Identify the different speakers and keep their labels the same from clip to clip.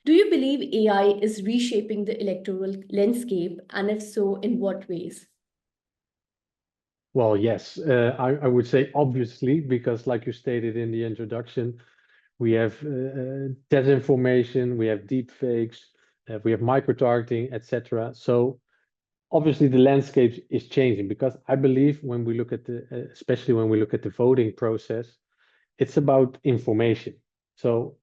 Speaker 1: Do you believe AI is reshaping the electoral landscape? And if so, in what ways?
Speaker 2: Well, yes, I would say obviously, because like you stated in the introduction, we have disinformation, we have deepfakes, we have microtargeting, etc. So obviously the landscape is changing because I believe when we look at especially when we look at the voting process, it's about information. So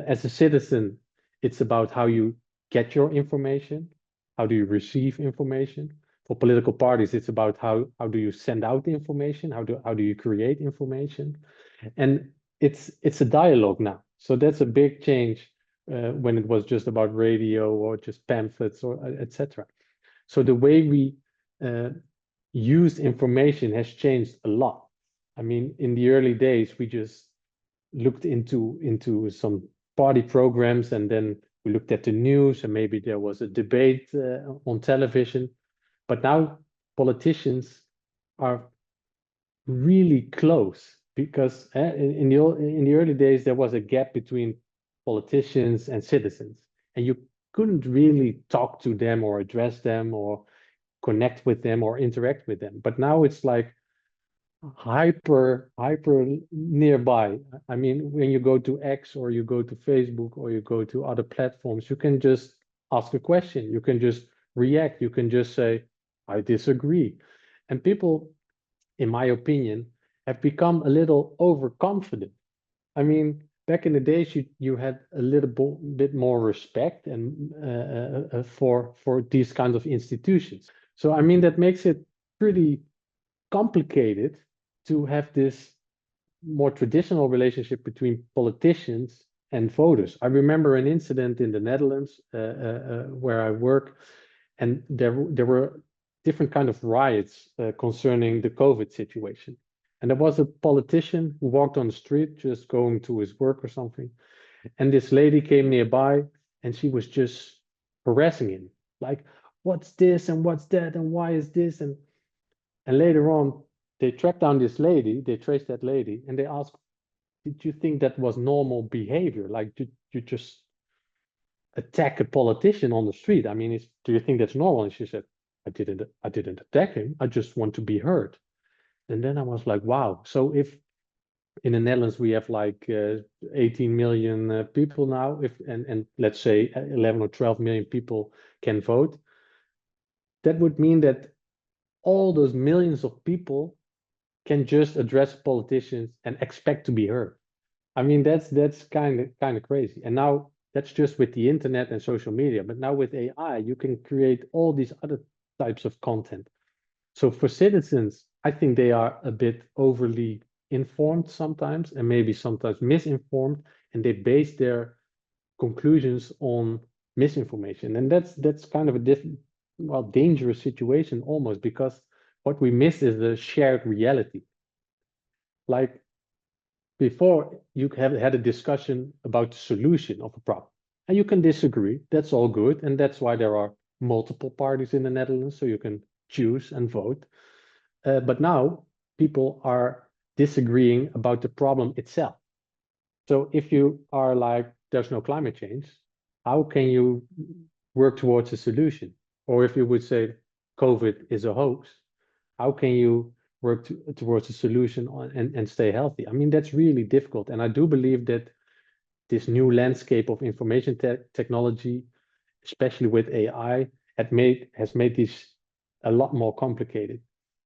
Speaker 2: as a citizen, it's about how you get your information, how do you receive information. For political parties, it's about how do you send out the information, how do you create information, and it's a dialogue now. So that's a big change when it was just about radio or just pamphlets or etc. So the way we use information has changed a lot. I mean, in the early days, we just looked into some party programs, and then we looked at the news, and maybe there was a debate on television. But now politicians are really close because in the early days there was a gap between politicians and citizens, and you couldn't really talk to them or address them or connect with them or interact with them. But now it's like hyper nearby. I mean, when you go to X or you go to Facebook or you go to other platforms, you can just ask a question, you can just react, you can just say, I disagree. And people, in my opinion, have become a little overconfident. I mean, back in the days, you had a little bit more respect and for these kinds of institutions. So I mean, that makes it pretty complicated to have this more traditional relationship between politicians and voters. I remember an incident in the Netherlands where I work, and there were different kind of riots concerning the COVID situation. And there was a politician who walked on the street just going to his work or something. And this lady came nearby and she was just harassing him, like, what's this and what's that and why is this? And later on, they tracked down this lady, they traced that lady, and they asked, did you think that was normal behavior? Like, you just attack a politician on the street? I mean, do you think that's normal? And she said, I didn't attack him. I just want to be heard. And then I was like, wow. So if in the Netherlands we have like 18 million people now, and let's say 11 or 12 million people can vote, that would mean that all those millions of people can just address politicians and expect to be heard. I mean, that's kind of crazy. And now that's just with the internet and social media. But now with AI, you can create all these other types of content. So for citizens, I think they are a bit overly informed sometimes, and maybe sometimes misinformed, and they base their conclusions on misinformation. And that's kind of a different, well, dangerous situation almost, because what we miss is the shared reality. Like before, you have had a discussion about the solution of a problem, and you can disagree. That's all good, and that's why there are multiple parties in the Netherlands, so you can choose and vote. But now people are disagreeing about the problem itself. So if you are like, there's no climate change, how can you work towards a solution? Or if you would say COVID is a hoax, how can you work towards a solution and stay healthy? I mean, that's really difficult. And I do believe that this new landscape of information technology, especially with AI, has made this a lot more complicated.